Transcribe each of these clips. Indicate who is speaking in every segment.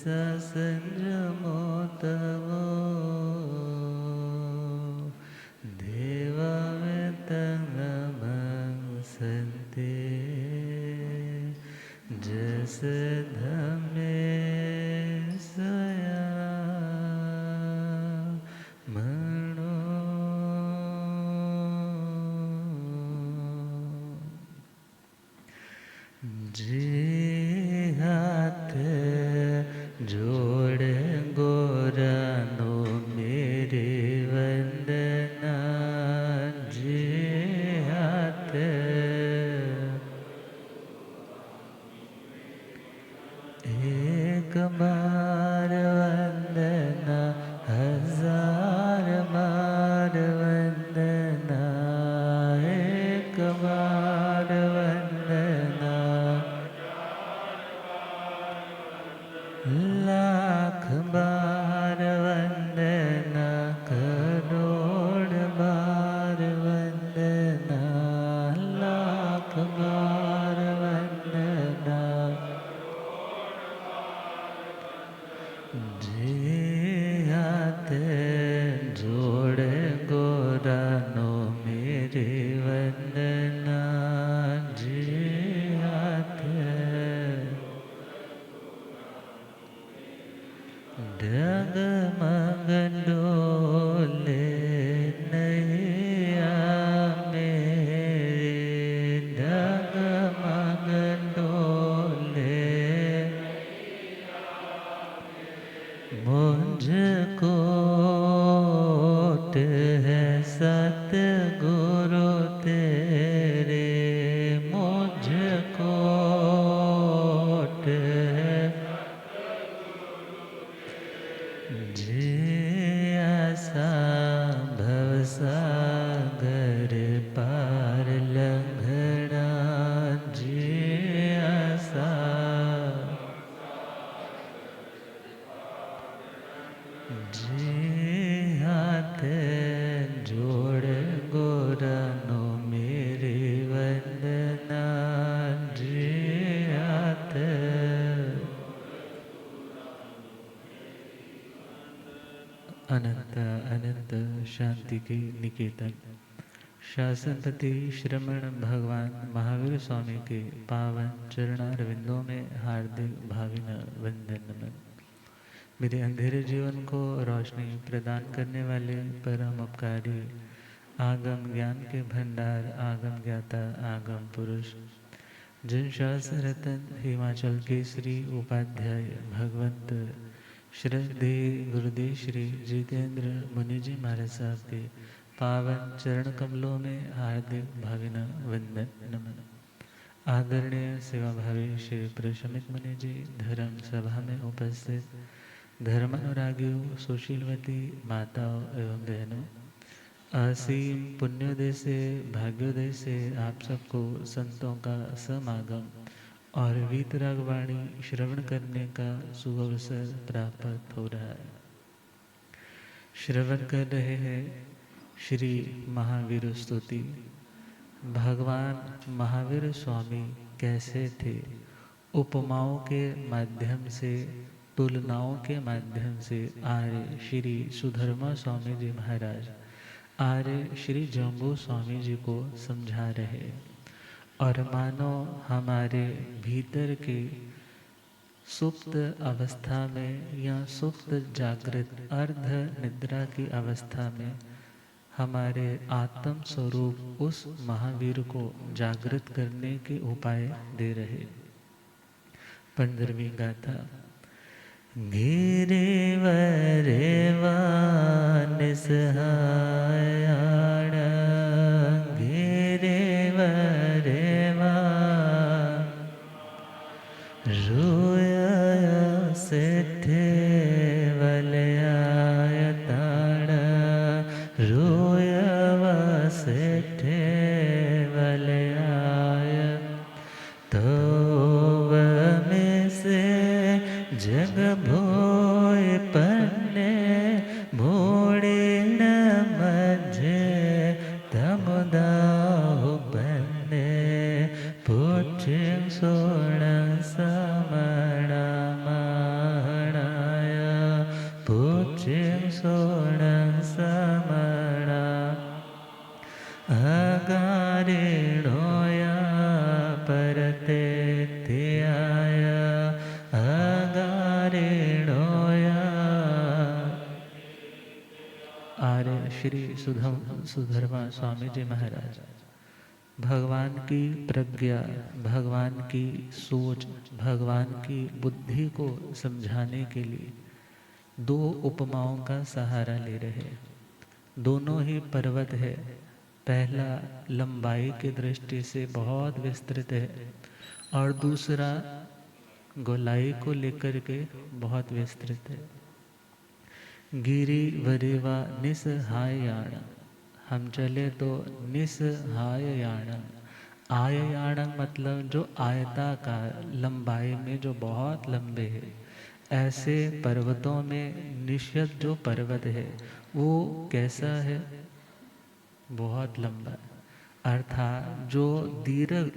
Speaker 1: संयमो तवो देवामितंगमं सन्ते जस धमे स्वया मनो जे हाथ जोड़ गोरानो मेरे वंदना जे हाथ एक बार वंदना हजार बार वंदना एक बार वंदना लाख बार वंदना करोड़ बार वंदना लाख बार वंदना जे हाथ जोड़ गोरानो मेरे वंदना जे हाथ डगमग डोले नैया मेरे डगमग डोले मुझको है सतगुरु तेरे मुझको है जे आसा भवसागर पार लंघना जे आसा जे हाथ जोड़ गोरानो मेरे वंदना जे हाथ अनंत अनंत शांति के निकेतन शासनपति श्रमण भगवान महावीर स्वामी के पावन चरणारविंदों में हार्दिक भाविन वंदन नमन। मेरे अंधेरे जीवन को रोशनी प्रदान करने वाले परम उपकारी आगम ज्ञान के भंडार आगम ज्ञाता आगम पुरुष जिन शास्त्र रतन हिमाचल केसरी उपाध्याय भगवंत श्रद्धे गुरुदेव श्री जितेंद्र मुनि जी महाराज साहब के पावन चरण कमलों में हार्दिक भाविन वंदन नमन। आदरणीय सेवाभावी श्री प्रशमित मुनि जी, धर्म सभा में उपस्थित धर्म अनुरागियों, सुशीलवती माताओं एवं बहनों, असीम पुण्योदय से भाग्योदय से आप सबको संतों का समागम और वीतरागवाणी श्रवण करने का सुअवसर प्राप्त हो रहा है। श्रवण कर रहे हैं श्री महावीर स्तुति। भगवान महावीर स्वामी कैसे थे? उपमाओं के माध्यम से, तुलनाओं के माध्यम से आर्य श्री सुधर्मा स्वामी जी महाराज आर्य श्री जम्बू स्वामी जी को समझा रहे और मानो हमारे भीतर के सुप्त अवस्था में या सुप्त जागृत अर्ध निद्रा की अवस्था में हमारे आत्म स्वरूप उस महावीर को जागृत करने के उपाय दे रहे। 15वीं गाथा। गिरिवरेवा निसहायाण गिरिवरेवा रोया सेठे वलयायताण रोया सेठे वलयाय तो में से जग भोय पन्ने मोड़े न मझे तमुदाहु पन्ने पूछे सोण समण माण सुधर्मा स्वामी जी महाराज भगवान की प्रज्ञा, भगवान की सोच, भगवान की बुद्धि को समझाने के लिए दो उपमाओं का सहारा ले रहे हैं। दोनों ही पर्वत है। पहला लंबाई की दृष्टि से बहुत विस्तृत है और दूसरा गोलाई को लेकर के बहुत विस्तृत है। गिरि वरेवा निसहायाण, हम चले तो निसहायाण। आययाण मतलब जो आयताकार लंबाई में जो बहुत लंबे है, ऐसे पर्वतों में निश्यत जो पर्वत है वो कैसा है? बहुत लंबा। अर्थात जो दीर्घ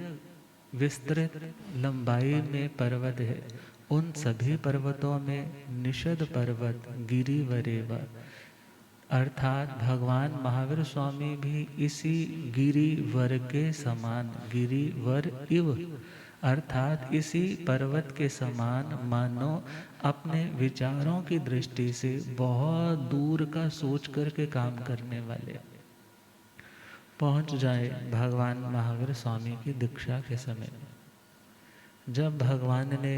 Speaker 1: विस्तृत लंबाई में पर्वत है, उन सभी पर्वतों में निषद पर्वत गिरिवरेव, अर्थात भगवान महावीर स्वामी भी इसी गिरिवर के समान, गिरिवर इव, अर्थात इसी पर्वत के समान मानो अपने विचारों की दृष्टि से बहुत दूर का सोच करके काम करने वाले पहुंच जाए भगवान महावीर स्वामी की दीक्षा के समय। जब भगवान ने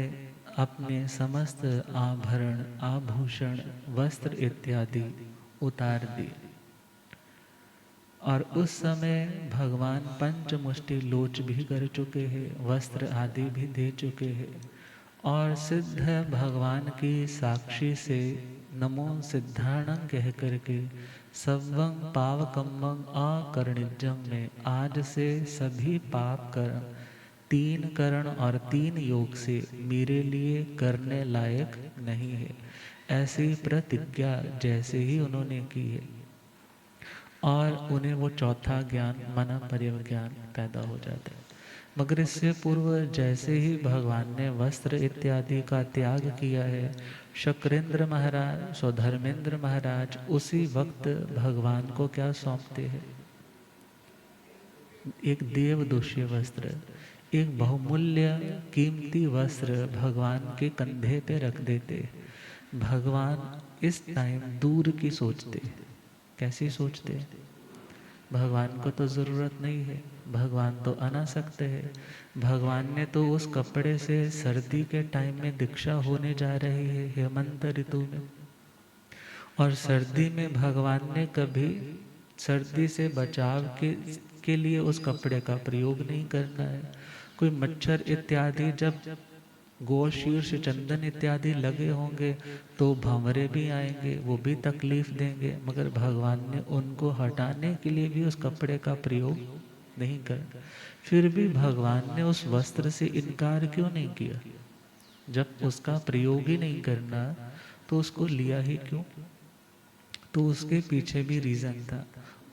Speaker 1: अपने समस्त आभरण, आभूषण, वस्त्र इत्यादि उतार दिए और उस समय भगवान पंचमुष्टि लोच भी कर चुके हैं, वस्त्र आदि भी दे चुके हैं और सिद्ध भगवान की साक्षी से नमो सिद्धाणं कह करके सवं पावकम्मं अकर्णिजम में आज से सभी पाप कर्म 3 करण और 3 योग से मेरे लिए करने लायक नहीं है, ऐसी प्रतिज्ञा जैसे ही उन्होंने की है और उन्हें वो चौथा ज्ञान मन परिज्ञान पैदा हो जाता है। मगर इससे पूर्व जैसे ही भगवान ने वस्त्र इत्यादि का त्याग किया है, शक्रेंद्र महाराज, स्वधर्मेंद्र महाराज उसी वक्त भगवान को क्या सौंपते हैं? एक देवदोष्य वस्त्र, एक बहुमूल्य कीमती वस्त्र भगवान के कंधे पे रख देते। भगवान इस टाइम दूर की सोचते। कैसी सोचते? भगवान को तो जरूरत नहीं है, भगवान तो अनासक्त है। भगवान ने तो उस कपड़े से सर्दी के टाइम में दीक्षा होने जा रही है, हेमंत ऋतु में, और सर्दी में भगवान ने कभी सर्दी से बचाव के लिए उस कपड़े का प्रयोग नहीं करना है। कोई मच्छर इत्यादि जब गो शीर्ष चंदन इत्यादि लगे होंगे तो भंवरे भी आएंगे, वो भी तकलीफ देंगे, मगर भगवान ने उनको हटाने के लिए भी उस कपड़े का प्रयोग नहीं किया। फिर भी भगवान ने उस वस्त्र से इनकार क्यों नहीं किया? जब उसका प्रयोग ही नहीं करना तो उसको लिया ही क्यों? तो उसके पीछे भी रीजन था,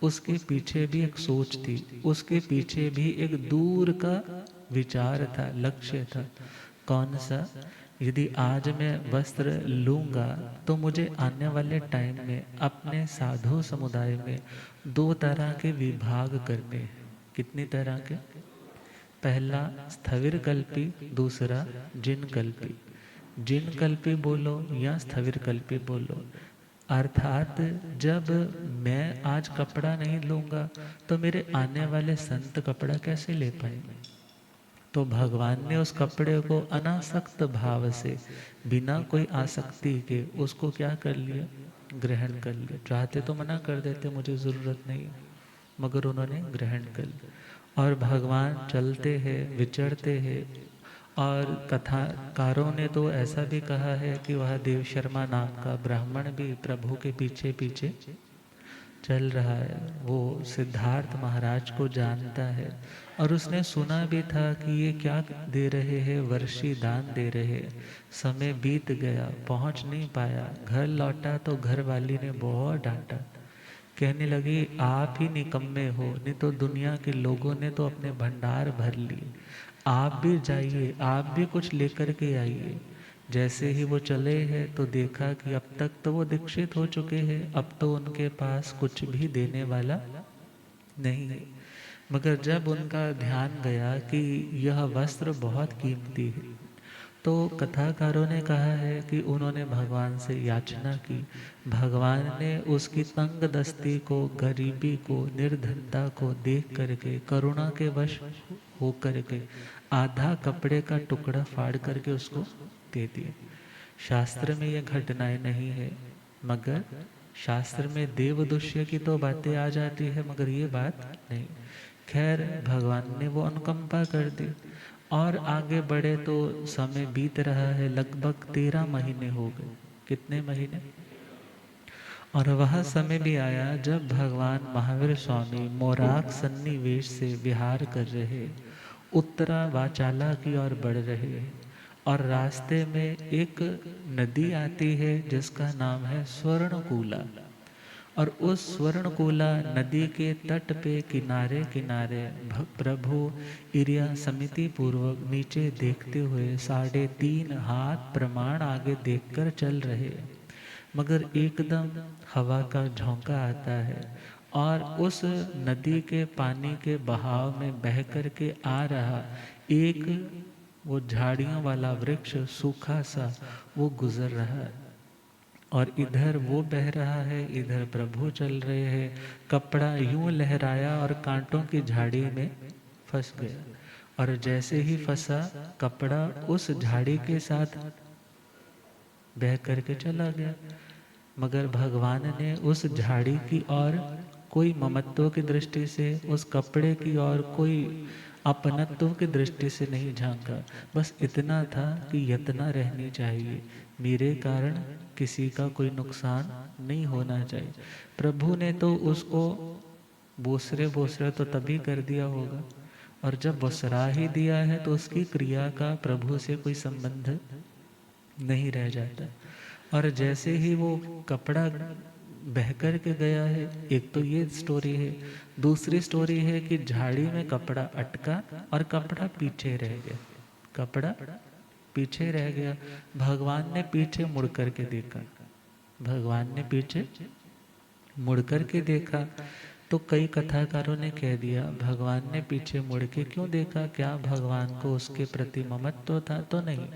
Speaker 1: उसके पीछे भी एक सोच थी, उसके पीछे भी एक दूर का विचार था, लक्ष्य था। कौन सा? यदि आज मैं वस्त्र लूँगा तो मुझे आने वाले टाइम में अपने साधु समुदाय में 2 तरह के विभाग करने हैं। कितनी तरह के? पहला स्थविर कल्पी, दूसरा जिन कल्पी। जिन कल्पी बोलो या स्थविर कल्पी बोलो, अर्थात जब मैं आज कपड़ा नहीं लूँगा तो मेरे आने वाले संत कपड़ा कैसे ले पाएंगे? तो भगवान ने उस कपड़े को अनासक्त भाव से, बिना कोई आसक्ति के, उसको क्या कर लिया? ग्रहण कर लिया। चाहते तो मना कर देते, मुझे ज़रूरत नहीं, मगर उन्होंने ग्रहण कर लिया। और भगवान चलते हैं, विचरते हैं, और कथाकारों ने तो ऐसा भी कहा है कि वह देव शर्मा नाम का ब्राह्मण भी प्रभु के पीछे पीछे चल रहा है। वो सिद्धार्थ महाराज को जानता है और उसने सुना भी था कि ये क्या दे रहे हैं, वर्षी दान दे रहे। समय बीत गया, पहुंच नहीं पाया, घर लौटा तो घर वाली ने बहुत डांटा, कहने लगी आप ही निकम्मे हो, नहीं तो दुनिया के लोगों ने तो अपने भंडार भर लिए, आप भी जाइए, आप भी कुछ लेकर के आइए। जैसे ही वो चले हैं तो देखा कि अब तक तो वो दीक्षित हो चुके हैं, अब तो उनके पास कुछ भी देने वाला नहीं है। मगर जब उनका ध्यान गया कि यह वस्त्र बहुत कीमती है, तो कथाकारों ने कहा है कि उन्होंने भगवान से याचना की, भगवान ने उसकी तंग दस्ती को, गरीबी को, निर्धनता को देख करके करुणा के वश हो करके आधा कपड़े का टुकड़ा फाड़ करके उसको दे दिया। शास्त्र में यह घटनाएं नहीं है, मगर शास्त्र में देवदुष्य की तो बातें आ जाती है, मगर ये बात नहीं। खैर भगवान ने वो अनुकंपा कर दी और आगे बढ़े तो समय बीत रहा है, लगभग 13 महीने हो गए। कितने महीने? और वह समय भी आया जब भगवान महावीर स्वामी मोराक सन्निवेश से विहार कर रहे, उत्तरा वाचाला की ओर बढ़ रहे, और रास्ते में एक नदी आती है जिसका नाम है स्वर्णकूला। और उस स्वर्णकूला नदी के तट पे किनारे किनारे प्रभु इरिया समिति पूर्वक नीचे देखते हुए 3.5 हाथ प्रमाण आगे देखकर चल रहे, मगर एकदम हवा का झोंका आता है और उस नदी के पानी के बहाव में बह कर के आ रहा एक वो झाड़ियों वाला वृक्ष सूखा सा वो गुजर रहा है, और इधर वो बह रहा है, इधर प्रभु चल रहे हैं। कपड़ा यूं लहराया और कांटों की झाड़ी में फंस गया, और जैसे ही फंसा कपड़ा उस झाड़ी के साथ बह करके चला गया। मगर भगवान ने उस झाड़ी की ओर कोई ममत्व की दृष्टि से, उस कपड़े की ओर कोई अपनत्व की दृष्टि से नहीं झांका। बस इतना था कि यतना रहनी चाहिए, मेरे कारण किसी का कोई नुकसान नहीं होना चाहिए। प्रभु ने तो उसको बोसरे बोसरे तो तभी कर दिया होगा, और जब बसरा ही दिया है तो उसकी क्रिया का प्रभु से कोई संबंध नहीं रह जाता। और जैसे ही वो कपड़ा बह कर के गया है, एक तो ये स्टोरी है। दूसरी स्टोरी है कि झाड़ी में कपड़ा अटका और कपड़ा पीछे रह गया, कपड़ा पीछे रह गया। भगवान ने पीछे मुड़ कर के देखा, भगवान ने पीछे मुड़ कर के देखा, तो कई कथाकारों ने कह दिया भगवान ने पीछे मुड़ के क्यों देखा, क्या भगवान को उसके प्रति ममत्व था? तो नहीं।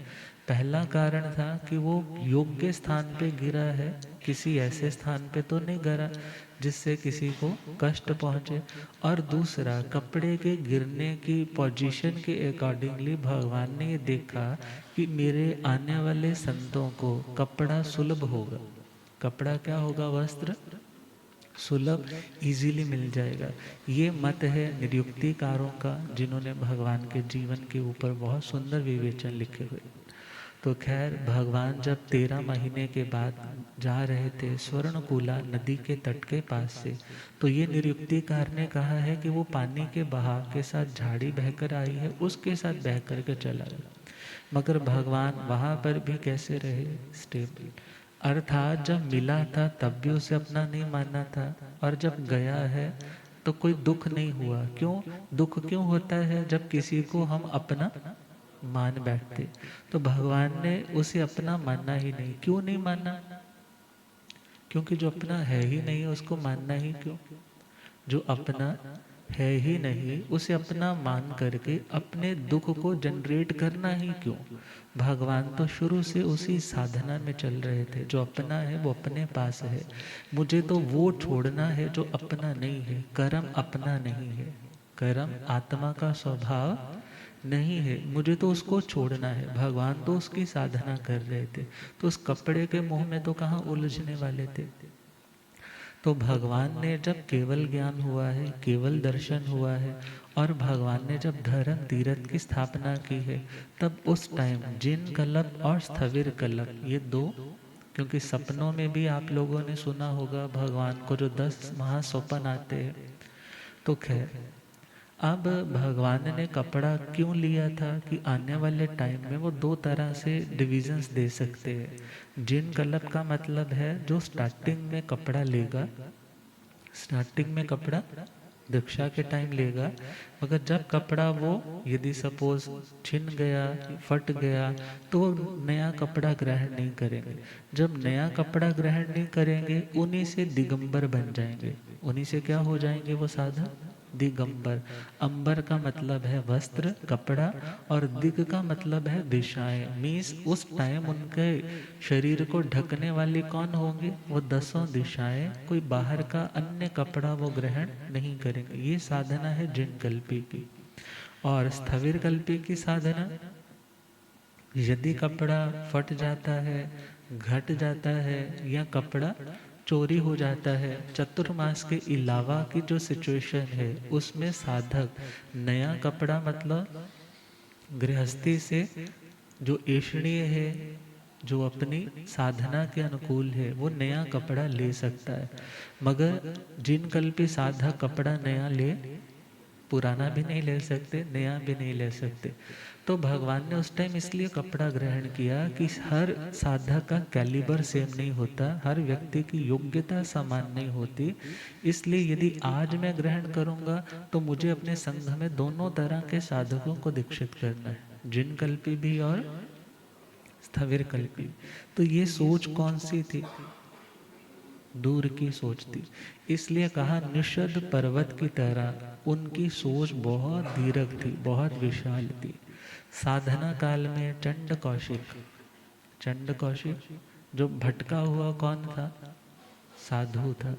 Speaker 1: पहला कारण था कि वो योग्य स्थान पे गिरा है, किसी ऐसे स्थान पे तो नहीं गिरा जिससे किसी को कष्ट पहुंचे। और दूसरा, कपड़े के गिरने की पोजीशन के अकॉर्डिंगली भगवान ने ये देखा कि मेरे आने वाले संतों को कपड़ा सुलभ होगा। कपड़ा क्या होगा? वस्त्र सुलभ, इजीली मिल जाएगा। ये मत है निरुक्तिकारों का, जिन्होंने भगवान के जीवन के ऊपर बहुत सुंदर विवेचन लिखे हुए। तो खैर भगवान जब 13 महीने के बाद जा रहे थे स्वर्णकूला नदी के तट के पास से, तो ये निरुक्तिकार ने कहा है कि वो पानी के बहाव के साथ झाड़ी बहकर आई है, उसके साथ बह कर के चला गया। मगर भगवान वहाँ पर भी कैसे रहे? स्टेबल। अर्थात जब मिला था तब भी उसे अपना नहीं माना था, और जब गया है तो कोई दुख नहीं हुआ। क्यों दुख क्यों होता है? जब किसी को हम अपना मान बैठते। तो भगवान ने उसे अपना मानना ही नहीं। क्यों नहीं माना? क्योंकि जो अपना है ही नहीं उसको मानना ही क्यों? जो अपना है ही नहीं उसे अपना मान करके अपने दुख को जनरेट करना ही क्यों? भगवान तो शुरू से उसी साधना में चल रहे थे, जो अपना है वो अपने पास है, मुझे तो वो छोड़ना है जो अपना नहीं है। कर्म अपना नहीं है, कर्म आत्मा का स्वभाव नहीं है, मुझे तो उसको छोड़ना है। भगवान तो उसकी साधना कर रहे थे, तो उस कपड़े के मुंह में तो कहाँ उलझने वाले थे। तो भगवान ने जब केवल ज्ञान हुआ है, केवल दर्शन हुआ है, और भगवान ने जब धर्म तीर्थ की स्थापना की है, तब उस टाइम जिन कल्प और स्थविर कल्प, ये दो, क्योंकि सपनों में भी आप लोगों ने सुना होगा भगवान को जो 10 महास्वप्न आते हैं। तो खैर अब भगवान ने कपड़ा क्यों लिया था कि आने वाले टाइम में वो 2 तरह से डिविजन्स दे सकते हैं। जिन कल्प का मतलब है जो स्टार्टिंग में कपड़ा लेगा, स्टार्टिंग में कपड़ा दीक्षा के टाइम लेगा, मगर जब कपड़ा वो यदि सपोज छिन गया, फट गया, तो वो नया कपड़ा ग्रहण नहीं करेंगे। जब नया कपड़ा ग्रहण नहीं करेंगे, उन्हीं से दिगंबर बन जाएंगे। उन्हीं से क्या हो जाएंगे? वो साधक दिगंबर, अंबर का मतलब है वस्त्र, कपड़ा, और दिग का मतलब है दिशाएं। मीन्स उस टाइम उनके शरीर को ढकने वाली कौन होंगी? वो 10 दिशाएं। कोई बाहर का अन्य कपड़ा वो ग्रहण नहीं करेंगे। ये साधना है जिन कल्पी की। और स्थविर कल्पी की साधना, यदि कपड़ा फट जाता है, घट जाता है, या कपड़ा चोरी हो जाता है, चतुर्मास के अलावा की जो सिचुएशन है उसमें साधक नया कपड़ा, मतलब गृहस्थी से जो ऐषणीय है, जो अपनी साधना के अनुकूल है, वो नया कपड़ा ले सकता है। मगर जिन कल्पी साधक कपड़ा नया ले, पुराना भी नहीं ले सकते, नया भी नहीं ले सकते। तो भगवान ने उस टाइम इसलिए कपड़ा ग्रहण किया कि हर साधक का कैलिबर सेम नहीं होता, हर व्यक्ति की योग्यता समान नहीं होती। इसलिए यदि आज मैं ग्रहण करूंगा तो मुझे अपने संघ में दोनों तरह के साधकों को दीक्षित करना है, जिन कल्पी भी और स्थविर कल्पी। तो ये सोच कौन सी थी? दूर की सोच थी। इसलिए कहा निषद पर्वत की तरह उनकी सोच बहुत दीर्घ थी, बहुत विशाल थी। साधना काल में चंड कौशिक, चंड कौशिक जो भटका हुआ कौन था? साधु था।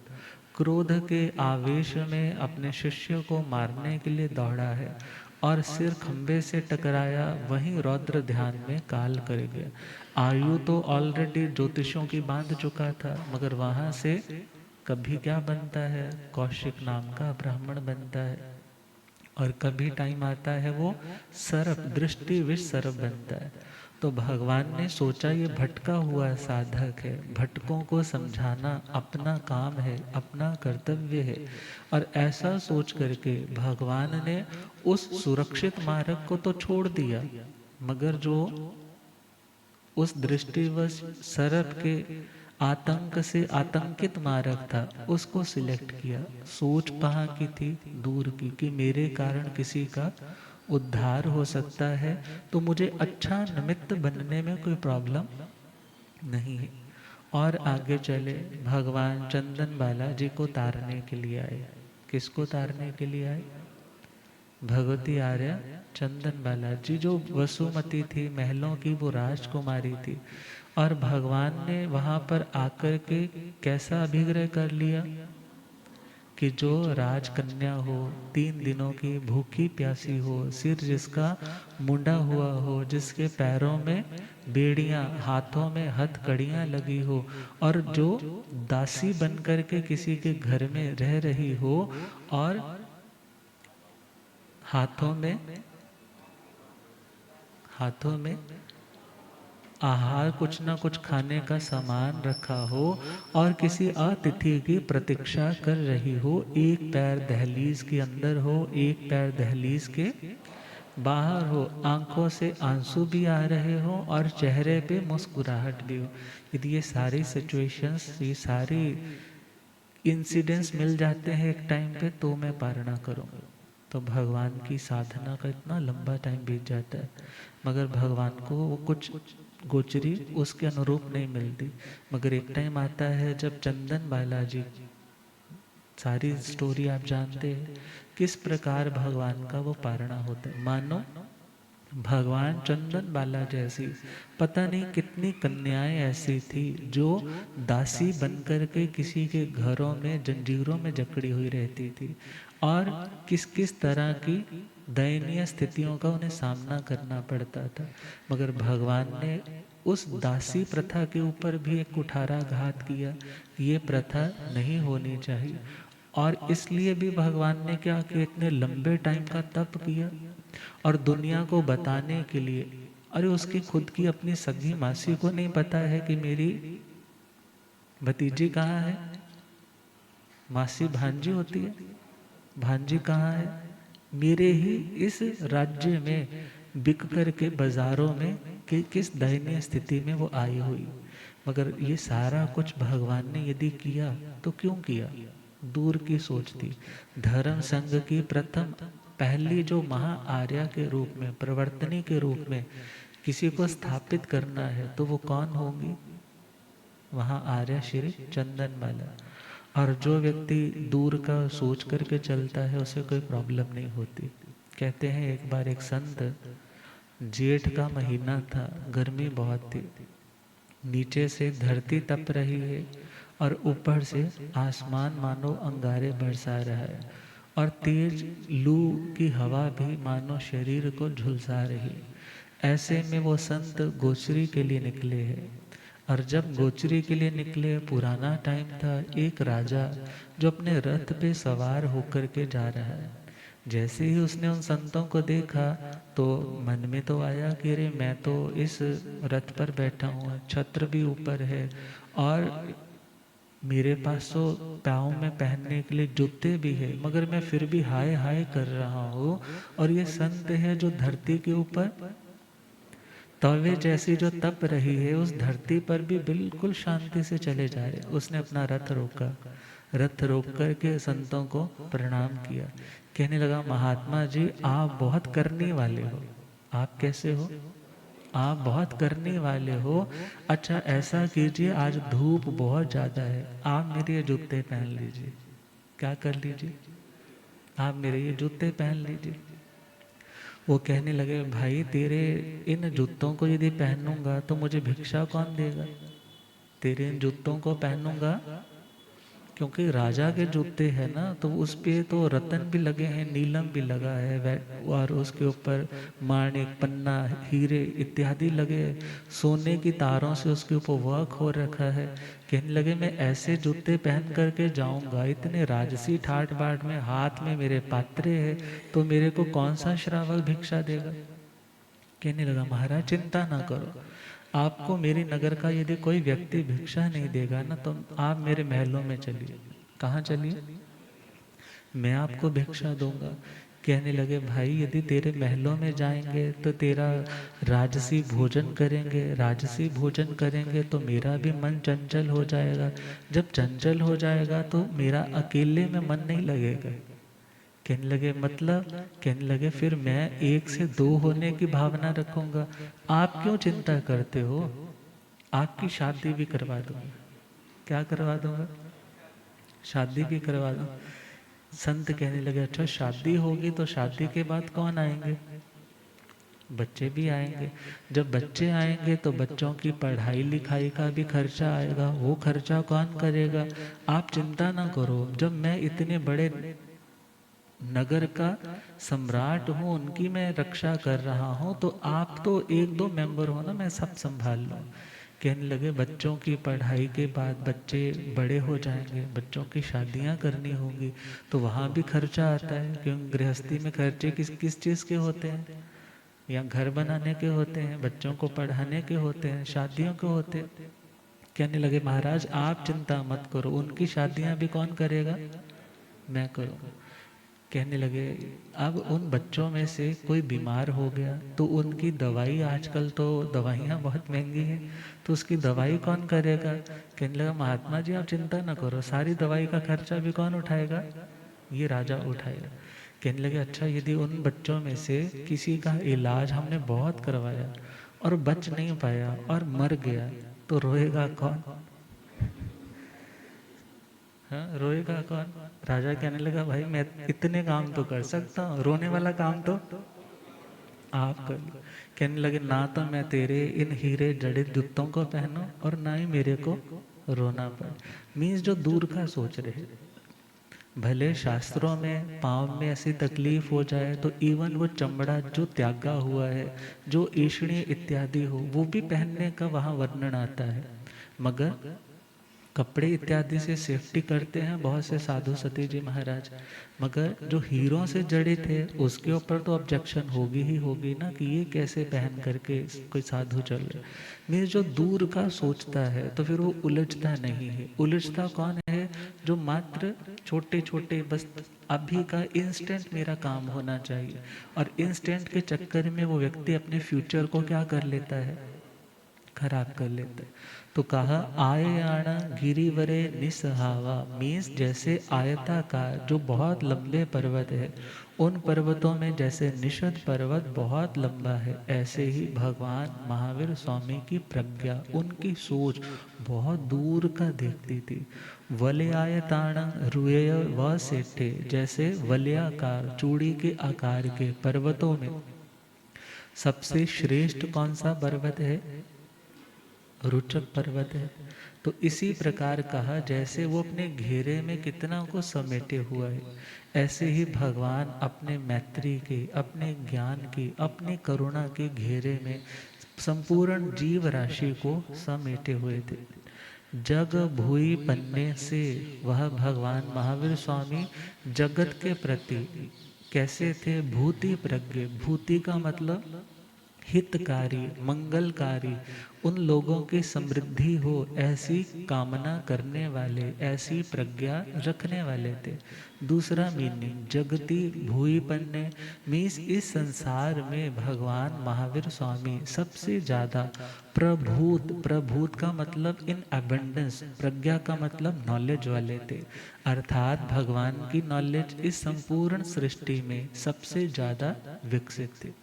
Speaker 1: क्रोध के आवेश में अपने शिष्य को मारने के लिए दौड़ा है और सिर खंबे से टकराया, वहीं रौद्र ध्यान में काल कर गया। आयु तो ऑलरेडी ज्योतिषों की बांध चुका था, मगर वहां से कभी क्या बनता है? कौशिक नाम का ब्राह्मण बनता है। और कभी टाइम आता है वो सर्प, दृष्टि विष सर्प बनता है। तो भगवान ने सोचा ये भटका हुआ साधक है, भटकों को समझाना अपना काम है, अपना कर्तव्य है। और ऐसा सोच करके भगवान ने उस सुरक्षित मार्ग को तो छोड़ दिया, मगर जो उस दृष्टिवश सर्प के आतंक से आतंकित मार्ग था उसको सिलेक्ट किया। सोच कहाँ की थी? दूर की, कि मेरे कारण किसी का उद्धार हो सकता है, तो मुझे अच्छा निमित्त बनने में कोई प्रॉब्लम नहीं है। और आगे चले, भगवान चंदन बाला जी को तारने के लिए आए। किसको तारने के लिए आए? भगवती आर्या चंदन बाला जी, जो वसुमती थी, महलों की वो राजकुमारी थी। और भगवान ने वहां पर आकर के कैसा अभिग्रह कर लिया कि जो राजकन्या हो, 3 दिनों की भूखी प्यासी हो, सिर जिसका मुंडा हुआ हो, जिसके पैरों में बेड़ियां, हाथों में हथकड़ियां लगी हो, और जो दासी बनकर के किसी के घर में रह रही हो, और हाथों में आहार, कुछ ना कुछ खाने का सामान रखा हो, और किसी अतिथि की प्रतीक्षा कर रही हो। एक पैर दहलीज के अंदर हो, एक पैर दहलीज के बाहर हो, आंखों से आंसू भी आ रहे हो और चेहरे पे मुस्कुराहट भी हो। यदि ये सारी सिचुएशंस, ये सारी इंसिडेंट्स मिल जाते हैं एक टाइम पे, तो मैं पारणा करूँगा। तो भगवान की साधना का इतना लंबा टाइम बीत जाता है, मगर भगवान को वो कुछ गोचरी उसके अनुरूप नहीं मिलती। मगर एक टाइम आता है जब चंदन बालाजी, सारी स्टोरी आप जानते हैं किस प्रकार भगवान का वो पारणा होता है। मानो भगवान चंदन बाला जैसी पता नहीं कितनी कन्याएं ऐसी थी जो दासी बनकर के किसी के घरों में जंजीरों में जकड़ी हुई रहती थी, और किस किस तरह की दयनीय स्थितियों का उन्हें सामना करना पड़ता था। मगर भगवान ने उस दासी प्रथा के ऊपर भी एक कुठाराघात किया। ये प्रथा नहीं होनी चाहिए। और इसलिए भी भगवान ने क्या किया, इतने लंबे टाइम का तप किया, और दुनिया को बताने के लिए। अरे उसकी खुद की अपनी सगी मासी को नहीं पता है कि मेरी भतीजी कहाँ है। मासी भांजी होती है, भांजी कहाँ है? मेरे ही इस राज्य में बिक कर के बाजारों में कि किस दयनीय स्थिति में वो आई हुई। मगर ये सारा कुछ भगवान ने यदि किया तो क्यों किया? दूर की सोच थी। धर्म संघ की प्रथम पहली जो महा आर्या के रूप में, प्रवर्तनी के रूप में किसी को स्थापित करना है, तो वो कौन होंगी? वहां आर्य श्री चंदन बाला। और जो व्यक्ति दूर का सोच करके चलता है उसे कोई प्रॉब्लम नहीं होती। कहते हैं एक बार एक संत, जेठ का महीना था, गर्मी बहुत थी, नीचे से धरती तप रही है और ऊपर से आसमान मानो अंगारे बरसा रहा है और तेज लू की हवा भी मानो शरीर को झुलसा रही है। ऐसे में वो संत गोचरी के लिए निकले हैं। और जब गोचरी के लिए निकले, पुराना टाइम था, एक राजा जो अपने रथ पे सवार होकर के जा रहा है। जैसे ही उसने उन संतों को देखा तो मन में तो आया कि अरे मैं तो इस रथ पर बैठा हूँ, छत्र भी ऊपर है और मेरे पास तो पाँव में पहनने के लिए जूते भी है, मगर मैं फिर भी हाय हाय कर रहा हूँ। और ये संत है जो धरती के ऊपर तवे जैसी जो तप रही है, उस धरती पर भी बिल्कुल शांति से चले जा रहे। उसने अपना रथ रोका, रथ रोक करके संतों को प्रणाम किया। कहने लगा, महात्मा जी आप बहुत करने वाले हो। आप कैसे हो? आप बहुत करने वाले हो। अच्छा ऐसा कीजिए, आज धूप बहुत ज़्यादा है, आप मेरे ये जूते पहन लीजिए। क्या कर लीजिए? आप मेरे ये जूते पहन लीजिए। वो कहने लगे, भाई तेरे इन जूतों को यदि पहनूंगा तो मुझे भिक्षा कौन देगा? तेरे इन जूतों को पहनूंगा क्योंकि राजा के जूते हैं ना, तो उस पे तो रतन भी लगे हैं, नीलम भी लगा है, और उसके ऊपर माणिक, पन्ना, हीरे इत्यादि लगे, सोने की तारों से उसके ऊपर वर्क हो रखा है। कहने लगे, मैं ऐसे जूते पहन करके जाऊंगा इतने राजसी ठाट बाट में, हाथ में मेरे पात्रे है, तो मेरे को कौन सा श्रावक भिक्षा देगा? कहने लगा, महाराज चिंता ना करो, आपको मेरी नगर का यदि कोई व्यक्ति भिक्षा नहीं देगा ना, तो आप मेरे महलों में चलिए। कहाँ चलिए? मैं आपको भिक्षा दूंगा। कहने लगे, भाई यदि तेरे महलों में जाएंगे तो तेरा राजसी भोजन करेंगे, राजसी भोजन करेंगे तो मेरा भी मन चंचल हो जाएगा, जब चंचल हो जाएगा तो मेरा अकेले में मन नहीं लगेगा। कहने लगे, मतलब? कहने लगे, फिर मैं एक से दो होने की भावना रखूंगा। आप क्यों चिंता करते हो? आपकी शादी भी करवा दूंगा। क्या करवा दूंगा? शादी भी करवा दूंगा। संत कहने लगे, अच्छा शादी होगी तो शादी के बाद कौन आएंगे? बच्चे भी आएंगे। जब बच्चे आएंगे तो बच्चों की पढ़ाई लिखाई का भी खर्चा आएगा, वो खर्चा कौन करेगा? आप चिंता ना करो, जब मैं इतने बड़े नगर का सम्राट हूँ, उनकी मैं रक्षा कर रहा हूँ, तो आप तो एक दो मेंबर हो ना, मैं सब संभाल लूँ। कहने लगे, बच्चों की पढ़ाई के बाद बच्चे बड़े हो जाएंगे, बच्चों की शादियाँ करनी होंगी, तो वहाँ भी खर्चा आता है, क्योंकि गृहस्थी में खर्चे किस किस चीज़ के होते हैं? या घर बनाने के होते हैं, बच्चों को पढ़ाने के होते हैं, शादियों के होते हैं। कहने लगे, महाराज आप चिंता मत करो, उनकी शादियाँ भी कौन करेगा? मैं करूँगा। कहने लगे, अब उन बच्चों में से कोई बीमार हो गया तो उनकी दवाई, आजकल तो दवाइयाँ बहुत महंगी हैं, तो उसकी दवाई कौन करेगा? कहने लगा, महात्मा जी आप चिंता ना करो, सारी दवाई का खर्चा भी कौन उठाएगा? ये राजा उठाएगा। कहने लगे, अच्छा यदि उन बच्चों में से किसी का इलाज हमने बहुत करवाया और बच नहीं पाया और मर गया, तो रोएगा कौन? हाँ, रोएगा कौन? राजा कहने लगा, भाई मैं इतने काम तो कर सकता हूँ, रोने वाला काम तो आप कर लो। कहने लगे, ना तो मैं तेरे इन हीरे जड़ित जूतों को पहनूं और ना ही मेरे को रोना पड़े। मीन्स जो दूर का सोच रहे, भले शास्त्रों में पाँव में ऐसी तकलीफ हो जाए तो इवन वो चमड़ा जो त्यागा हुआ है, जो ईशणी इत्यादि हो, वो भी पहनने का वहाँ वर्णन आता है। मगर कपड़े इत्यादि से सेफ्टी करते हैं बहुत से साधु सती जी महाराज, मगर जो हीरों से जड़ित है उसके ऊपर तो ऑब्जेक्शन होगी ही होगी ना, कि ये कैसे पहन करके कोई साधु चल रहे। मेरे जो दूर का सोचता है तो फिर वो उलझता नहीं है। उलझता कौन है? जो मात्र छोटे छोटे, बस अभी का इंस्टेंट मेरा काम होना चाहिए, और इंस्टेंट के चक्कर में वो व्यक्ति अपने फ्यूचर को क्या कर लेता है? खराब कर लेते। तो कहा आययाणा गिरिवरे निसहावा, मीन्स जैसे आयताकार जो बहुत लंबे पर्वत है, उन पर्वतों में जैसे निषद पर्वत बहुत लंबा है, ऐसे ही भगवान महावीर स्वामी की प्रज्ञा, उनकी सोच बहुत दूर का देखती थी। वलयायताण रुय व सेठे, जैसे वलयाकार चूड़ी के आकार के पर्वतों में सबसे श्रेष्ठ कौन सा पर्वत है? रुचक पर्वत है। तो इसी प्रकार कहा जैसे वो अपने घेरे में कितना को समेटे हुआ है, ऐसे ही भगवान अपने मैत्री के, अपने ज्ञान की, अपने करुणा के घेरे में संपूर्ण जीव राशि को समेटे हुए थे। जग भूई पन्ने से वह भगवान महावीर स्वामी जगत के प्रति कैसे थे? भूति प्रज्ञ। भूति का मतलब हितकारी, मंगलकारी, उन लोगों की समृद्धि हो ऐसी कामना करने वाले, ऐसी प्रज्ञा रखने वाले थे। दूसरा मीनिंग जगती भूई पन्ने मीन्स इस संसार में भगवान महावीर स्वामी सबसे ज्यादा प्रभूत, प्रभूत का मतलब इन अबंडेंस, प्रज्ञा का मतलब नॉलेज वाले थे। अर्थात भगवान की नॉलेज इस संपूर्ण सृष्टि में सबसे ज्यादा विकसित थी।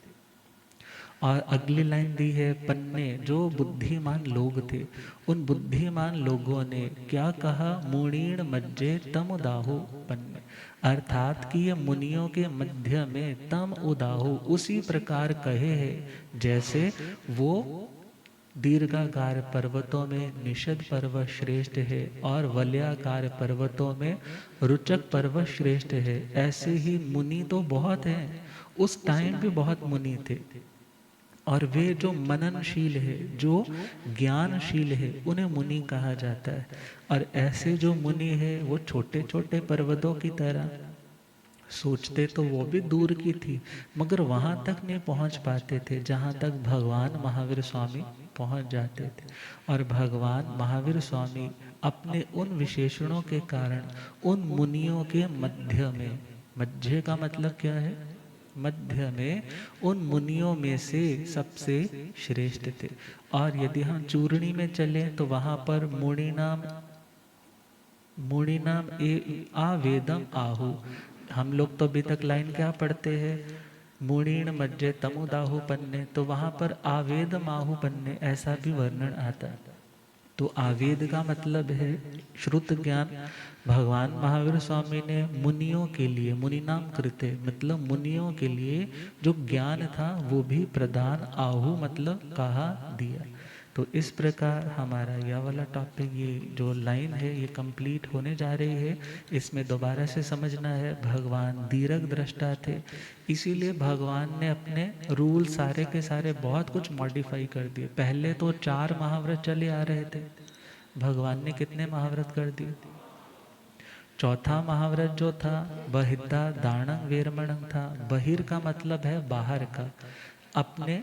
Speaker 1: और अगली लाइन दी है पन्ने, जो बुद्धिमान लोग थे, उन बुद्धिमान लोगों ने क्या कहा? मुनीण मज्जे तम उदाहु पन्ने, अर्थात कि ये मुनियों के मध्य में तम उदाहु उसी प्रकार कहे हैं जैसे वो दीर्घाकार पर्वतों में निषद पर्वत श्रेष्ठ है और वलयाकार पर्वतों में रुचक पर्वत श्रेष्ठ है। ऐसे ही मुनि तो बहुत हैं, उस टाइम भी बहुत मुनि थे, और वे जो मननशील है, जो ज्ञानशील है, उन्हें मुनि कहा जाता है। और ऐसे जो मुनि है वो छोटे छोटे पर्वतों की तरह सोचते तो वो भी दूर की थी, मगर वहां तक नहीं पहुंच पाते थे जहां तक भगवान महावीर स्वामी पहुंच जाते थे। और भगवान महावीर स्वामी अपने उन विशेषणों के कारण उन मुनियों के मध्य में, मध्य का मतलब क्या है? मध्य में, उन मुनियों में से सबसे श्रेष्ठ थे। और यदि हम चूरणी में चले तो वहां पर मुनि नाम आवेदम आहु, हम लोग तो अभी तक लाइन क्या पढ़ते हैं? मुणीण मज्जे तमुदाहु पन्ने, तो वहां पर आवेदम आहु पन्ने ऐसा भी वर्णन आता है। तो आवेद का मतलब है श्रुत ज्ञान। भगवान महावीर स्वामी ने मुनियों के लिए, मुनि नाम कृते मतलब मुनियों के लिए जो ज्ञान था वो भी प्रदान आहु मतलब कहा दिया। तो इस प्रकार हमारा यह वाला टॉपिक, ये जो लाइन है ये कंप्लीट होने जा रही है। इसमें दोबारा से समझना है भगवान दीर्घ दृष्टा थे, इसीलिए भगवान ने अपने रूल सारे के सारे बहुत कुछ मॉडिफाई कर दिए। पहले तो 4 महाव्रत चले आ रहे थे, भगवान ने कितने महाव्रत कर दिए? चौथा महाव्रत जो था बहिद्धा दानंग वीरमणंग था। बहिर का मतलब है बाहर का, अपने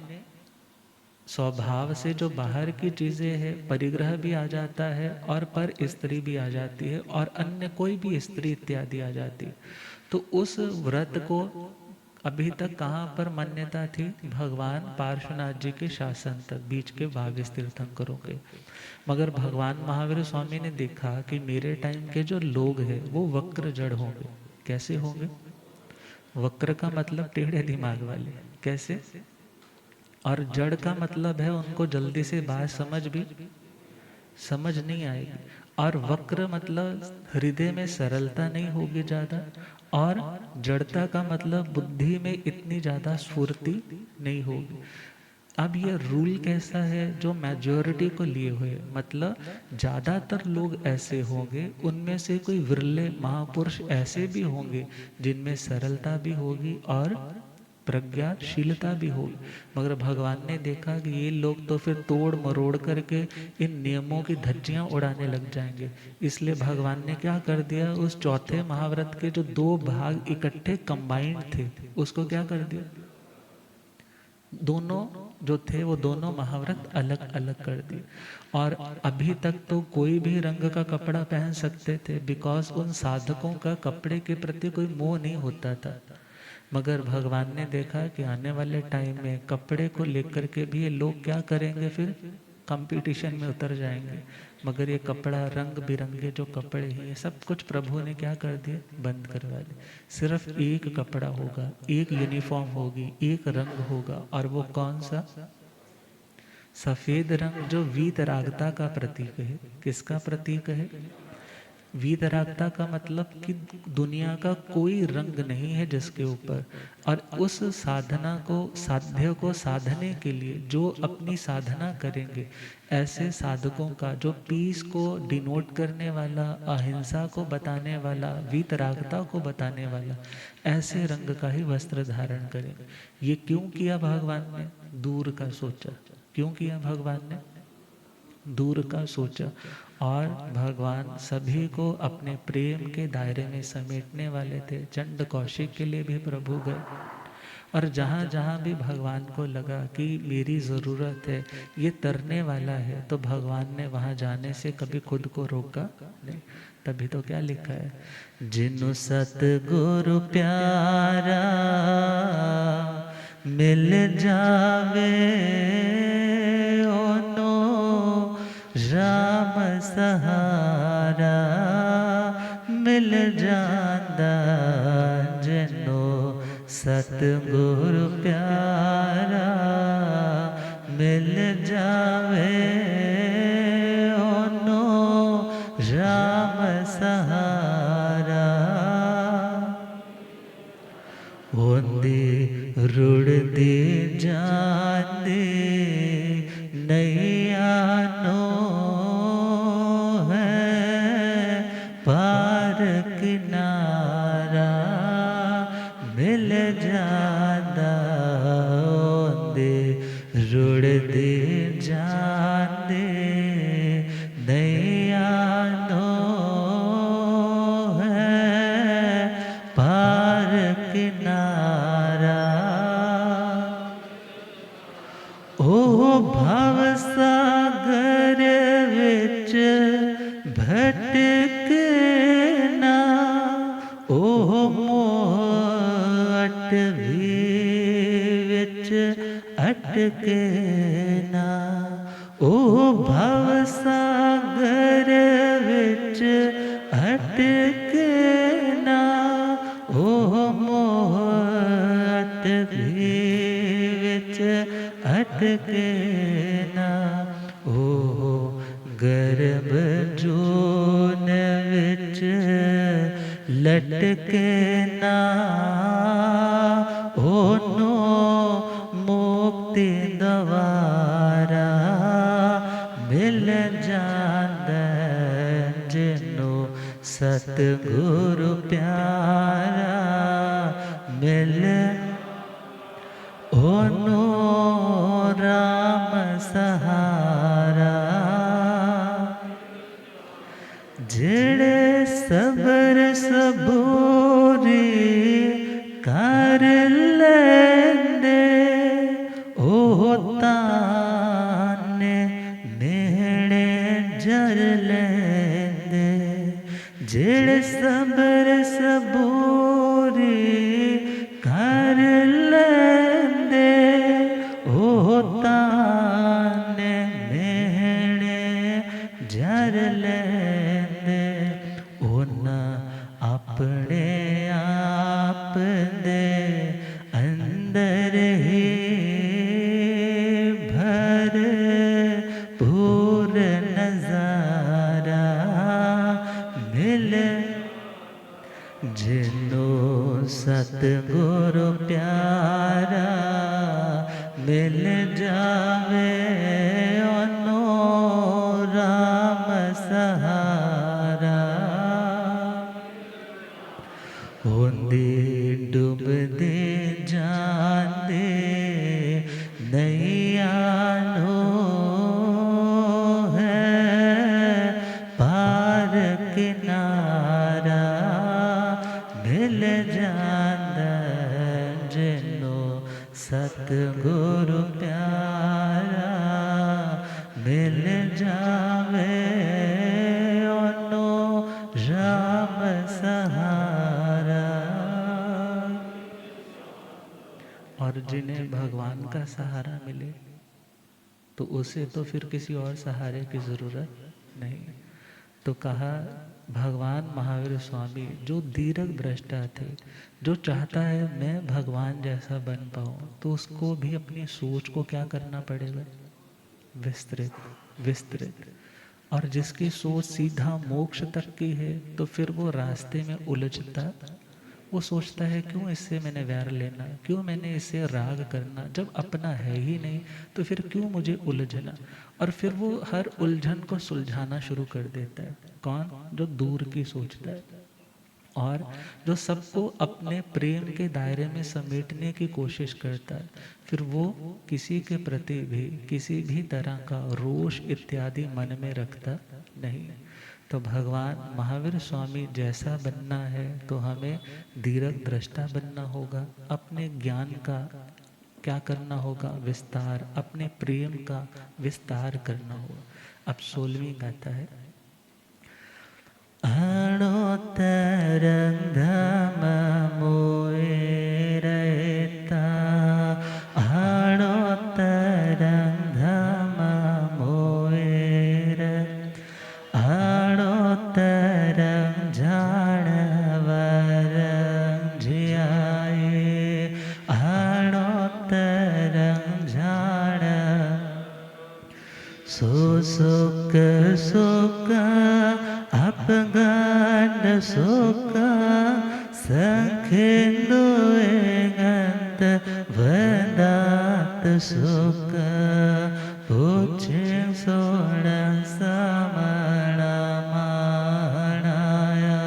Speaker 1: स्वभाव से जो बाहर की चीजें हैं, परिग्रह भी आ जाता है और पर स्त्री भी आ जाती है और अन्य कोई भी स्त्री इत्यादि आ जाती है। तो उस व्रत को अभी तक कहाँ पर मान्यता थी? भगवान पार्श्वनाथ जी के शासन तक, बीच के 22 तीर्थंकरों के। मगर भगवान महावीर स्वामी ने देखा कि मेरे टाइम के जो लोग हैं वो वक्र जड़ होंगे। कैसे होंगे? वक्र का मतलब टेढ़े दिमाग वाले। कैसे? और जड़ का मतलब है उनको जल्दी से बात समझ नहीं आएगी। और वक्र मतलब हृदय में सरलता नहीं होगी ज्यादा, और जड़ता का मतलब बुद्धि में इतनी ज्यादा स्फूर्ति नहीं होगी। अब ये रूल कैसा है? जो मेजॉरिटी को लिए हुए, मतलब ज्यादातर लोग ऐसे होंगे, उनमें से कोई विरले महापुरुष ऐसे भी होंगे जिनमें सरलता भी होगी और प्रज्ञाशीलता भी होगी। मगर भगवान ने देखा कि ये लोग तो फिर तोड़ मरोड़ करके इन नियमों की धज्जियां उड़ाने लग जाएंगे, इसलिए भगवान ने क्या कर दिया? उस चौथे महाव्रत के जो 2 भाग इकट्ठे कंबाइंड थे, उसको क्या कर दिया? दोनों जो थे वो दोनों महाव्रत अलग अलग कर दिए। और अभी तक तो कोई भी रंग का कपड़ा पहन सकते थे, बिकॉज उन साधकों का कपड़े के प्रति कोई मोह नहीं होता था। मगर भगवान ने देखा कि आने वाले टाइम में कपड़े को लेकर के भी ये लोग क्या करेंगे? फिर कंपटीशन में उतर जाएंगे। मगर ये कपड़ा, रंग बिरंगे जो कपड़े हैं, ये सब कुछ प्रभु ने क्या कर दिए, बंद करवा दिए। सिर्फ एक कपड़ा होगा, एक यूनिफॉर्म होगी, एक रंग होगा, और वो कौन सा? सफेद रंग, जो वीतरागता का प्रतीक है। किसका प्रतीक है? वीतरागता का मतलब कि दुनिया का कोई रंग नहीं है जिसके ऊपर, और उस साधना को, साध्य को साधने के लिए जो अपनी साधना करेंगे, ऐसे साधकों का, जो पीस को डिनोट करने वाला, अहिंसा को बताने वाला, वीतरागता को बताने वाला, ऐसे रंग का ही वस्त्र धारण करेंगे। ये क्यों किया भगवान ने? दूर का सोचा। क्यों किया भगवान ने? दूर का सोचा। और भगवान सभी को अपने प्रेम के दायरे में समेटने वाले थे। चंड कौशिक के लिए भी प्रभु गए, और जहाँ जहाँ भी भगवान को लगा कि मेरी ज़रूरत है, ये तरने वाला है, तो भगवान ने वहाँ जाने से कभी खुद को रोका नहीं। तभी तो क्या लिखा है, जिनु सतगुरु प्यारा मिल जावे, ओनो राम सहारा मिल जांदा, जिनो सतगुरु प्यारा मिल जावे, ओनो राम सहारा। होंदे रुड़दे जांदे नैया नो है पार किनारा मिल जांदा, होंदे रुड़दे जांदे नैया नो है पार किनारा। ओ भव सागर विच भटके ना, ओ मोह अटवी विच अटके ना, ओ भव सागर विच अटके ना, ओ मोह अटवी विच अटके ना, ओ गर्भ जून विच लटके ना, ओनो मुक्ति दवारा मिल जांदा, जिनो सतगुरु प्यारा मिल, ओनो राम सहारा। जेड़े सबर सबूरी कर लेंदे, ओ ताने मेहणे जर लेंदे, जेड़े सबर सबूरी कर लेंदे, ओ ताने मेहणे जर लेंदे, ओना अपने आप दे अंदर ही भर पूर नजारा मिल, जिनो सतगुरु प्यारा मिल जावे, ओनो राम सहारा। होंदे डूबदे जांदे नैया नो है पार किनारा मिल जांदा, जिनो सतगुरु प्यारा मिल जावे, ओनो राम सहारा। और जिन्हें भगवान का सहारा मिले, तो उसे तो फिर किसी और सहारे की ज़रूरत नहीं। तो कहा भगवान महावीर स्वामी जो दीर्घ दृष्टा थे, जो चाहता है मैं भगवान जैसा बन पाऊँ, तो उसको भी अपनी सोच को क्या करना पड़ेगा, विस्तृत विस्तृत। और जिसकी सोच सीधा मोक्ष तक की है, तो फिर वो रास्ते में उलझता, वो सोचता है क्यों इससे मैंने वैर लेना, क्यों मैंने इससे राग करना, जब अपना है ही नहीं तो फिर क्यों मुझे उलझना। और फिर वो हर उलझन को सुलझाना शुरू कर देता है। कौन? जो दूर की सोचता है और जो सबको अपने प्रेम के दायरे में समेटने की कोशिश करता है, फिर वो किसी के प्रति भी किसी भी तरह का रोष इत्यादि मन में रखता नहीं। तो भगवान महावीर स्वामी जैसा बनना है तो हमें दीर्घ दृष्टा बनना होगा, अपने ज्ञान का क्या करना होगा, विस्तार, अपने प्रेम का विस्तार करना होगा। अब 16वीं गाथा है। अणोत्तरं धम्ममोए रहता, अणोत्तरं धम्ममोए रहता, अणोत्तरं जानवरं जियाए, अणोत्तरं जान सो सुख सुख अपगान सुख संखिंदुए गंत वंदात सुख पूछिं सोण समणा माणाया,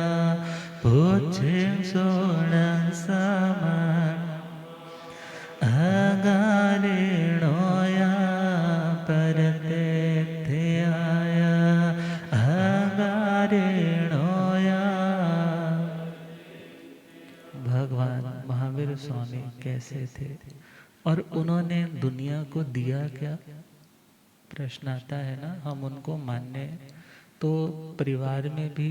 Speaker 1: पूछिं सोण समण अगारिणोया परते ध्याया, अगारिणोया। भगवान महावीर स्वामी कैसे थे और उन्होंने दुनिया को दिया क्या? प्रश्न आता है ना। हम उनको मानने तो परिवार में भी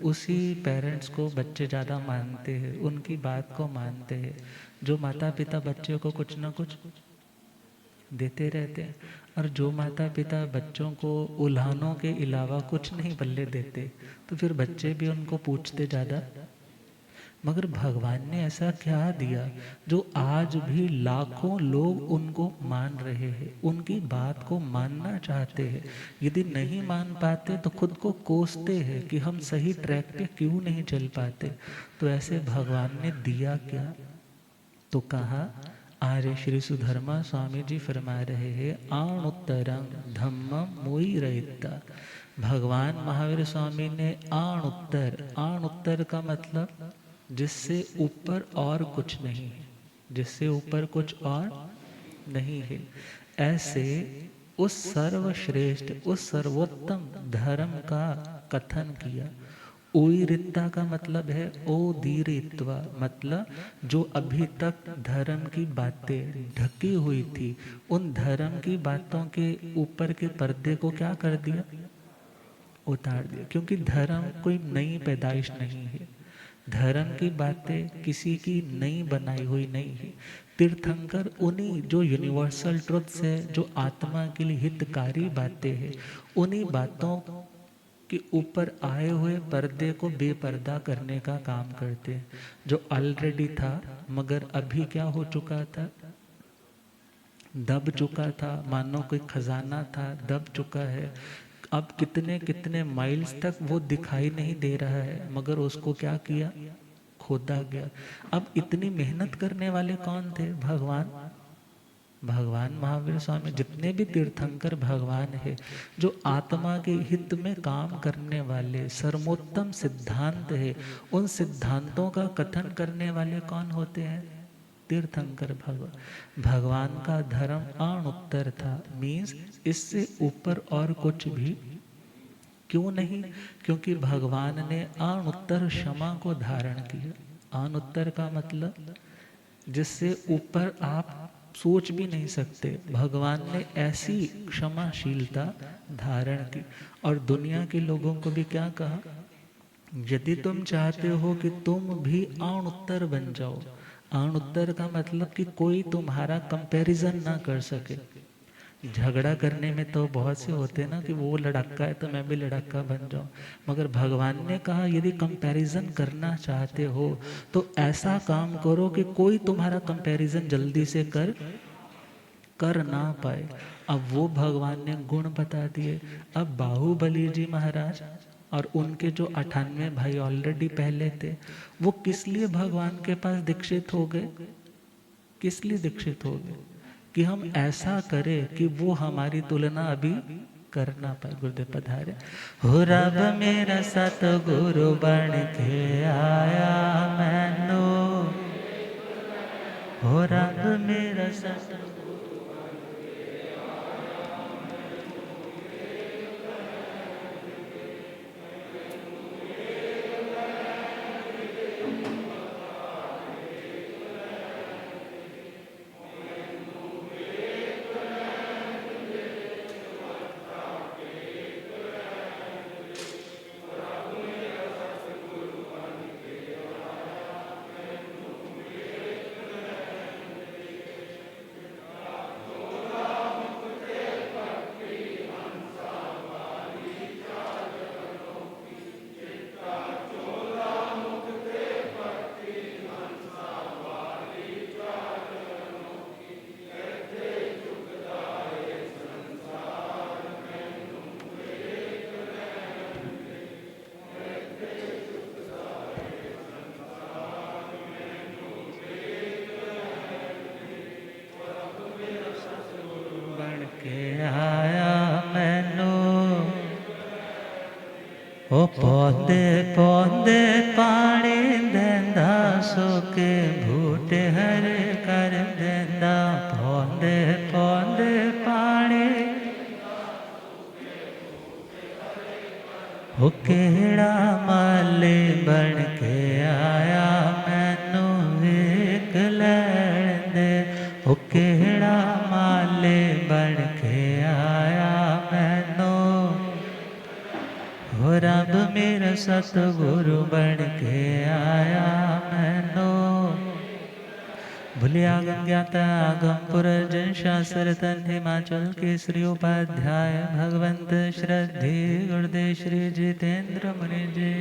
Speaker 1: उसी पेरेंट्स को बच्चे ज़्यादा मानते हैं, उनकी बात को मानते हैं। जो माता पिता बच्चों को कुछ ना कुछ देते रहते हैं, और जो माता पिता बच्चों को उल्हानों के अलावा कुछ नहीं बल्ले देते, तो फिर बच्चे भी उनको पूछते ज़्यादा। मगर भगवान ने ऐसा क्या दिया जो आज भी लाखों लोग उनको मान रहे हैं, उनकी बात को मानना चाहते हैं। यदि नहीं मान पाते तो खुद को कोसते हैं कि हम सही ट्रैक पे क्यों नहीं चल पाते। तो ऐसे भगवान ने दिया क्या? तो कहा आर्य श्री सुधर्मा स्वामी जी फरमा रहे हैं, आणुत्तरं धम्मं मोई रहता। भगवान महावीर स्वामी ने आणुत्तर, आणुत्तर का मतलब जिससे ऊपर और कुछ नहीं है, जिससे ऊपर कुछ और नहीं है, ऐसे उस सर्वश्रेष्ठ, उस सर्वोत्तम धर्म का कथन किया। ओईरित्ता का मतलब है ओदीरित्वा, मतलब जो अभी तक धर्म की बातें ढकी हुई थी, उन धर्म की बातों के ऊपर के पर्दे को क्या कर दिया, उतार दिया। क्योंकि धर्म कोई नई पैदाइश नहीं है, धर्म की बातें किसी की नई बनाई हुई नहीं है। तीर्थंकर उन्हीं जो यूनिवर्सल ट्रुथ्स है, जो आत्मा के लिए हितकारी बातें हैं, उन्हीं बातों के ऊपर आए हुए पर्दे को बेपर्दा करने का काम करते हैं। जो ऑलरेडी था मगर अभी क्या हो चुका था, दब चुका था, मानो कोई खजाना था, दब चुका है। अब कितने कितने माइल्स तक वो दिखाई नहीं दे रहा है, मगर उसको क्या किया, खोदा गया। अब इतनी मेहनत करने वाले कौन थे? भगवान, भगवान महावीर स्वामी। जितने भी तीर्थंकर भगवान है, जो आत्मा के हित में काम करने वाले सर्वोत्तम सिद्धांत है, उन सिद्धांतों का कथन करने वाले कौन होते हैं? तीर्थंकर भगवान। भगवान का धर्म आणुत्तर था, मीन्स इससे ऊपर और कुछ भी क्यों नहीं? क्योंकि भगवान ने आणुत्तर क्षमा को धारण किया। आणुत्तर का मतलब जिससे ऊपर आप सोच भी नहीं सकते। भगवान ने ऐसी क्षमाशीलता धारण की और दुनिया के लोगों को भी क्या कहा, यदि तुम चाहते हो कि तुम भी आणुत्तर बन जाओ। आणुत्तर का मतलब कि कोई तुम्हारा कंपैरिजन ना कर सके। झगड़ा करने में तो बहुत से होते हैं ना कि वो लड़क्का है तो मैं भी लड़क्का बन जाऊं, मगर भगवान ने कहा यदि कंपैरिजन करना चाहते हो तो ऐसा काम करो कि कोई तुम्हारा कंपैरिजन जल्दी से कर ना पाए। अब वो भगवान ने गुण बता दिए। अब बाहुबली जी महाराज और उनके जो 98 भाई ऑलरेडी पहले थे, वो किस लिए भगवान के पास दीक्षित हो गए? किस लिए दीक्षित हो गए? कि हम ऐसा करें कि वो हमारी तुलना अभी कर ना पाए। गुरुदेव पधारे। हो रब मेरा सतगुरु बन के आया मैनू, हो रब मेरा सतगुरु ओ पौधे पौधे पानी देंदा सुके बूटे हरे कर देंदा, पौधे पौधे पानी ओ केड़ा माले बन के आया मैनू वेख लैण दे, ओ केड़ा माले बन के आया मैनू, हो रब मेरा सतगुरु बन के आया मैनू। भूलिया गम ज्ञाता आगम पुरर्जन शास्त्र तन हिमाचल केसरी उपाध्याय भगवंत श्रद्धे गुरुदेव श्री जितेंद्र मुनि जी।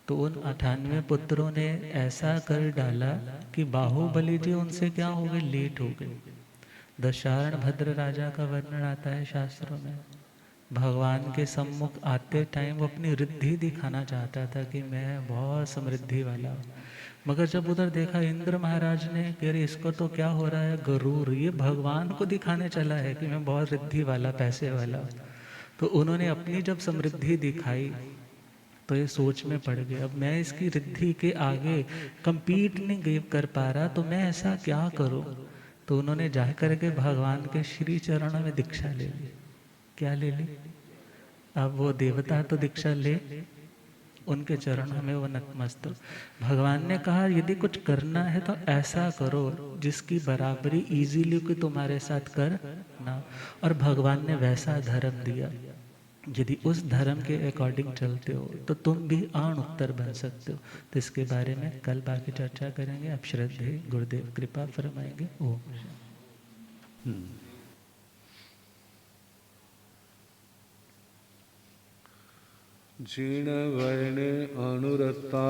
Speaker 1: तो उन 98 पुत्रों ने ऐसा कर डाला कि बाहुबली जी उनसे क्या हो गए, लेट हो गए। दशारण भद्र राजा का वर्णन आता है शास्त्रों में। भगवान के सम्मुख आते टाइम वो अपनी रिद्धि दिखाना चाहता था कि मैं बहुत समृद्धि वाला हूँ, मगर जब उधर देखा इंद्र महाराज ने कि अरे इसको तो क्या हो रहा है, गरूर, ये भगवान को दिखाने चला है कि मैं बहुत रिद्धि वाला, पैसे वाला हूँ। तो उन्होंने अपनी जब समृद्धि दिखाई तो ये सोच में पड़ गए, अब मैं इसकी रिद्धि के आगे compete नहीं कर पा रहा, तो मैं ऐसा क्या करूं। तो उन्होंने जा करके भगवान के श्री चरणों में दीक्षा ले ली। क्या ले ली? अब वो देवता तो दीक्षा ले, उनके चरणों में वो नतमस्तक। भगवान ने कहा यदि कुछ करना है तो ऐसा करो जिसकी बराबरी इजीली कोई तुम्हारे साथ कर ना। और भगवान ने वैसा धर्म दिया, यदि उस धर्म के अकॉर्डिंग चलते हो तो तुम भी आण उत्तर बन सकते हो। तो इसके बारे में कल बाकी चर्चा करेंगे। अब श्रद्धे गुरुदेव कृपा फरमाएंगे। ओम।
Speaker 2: जीर्ण वर्ण अनुरता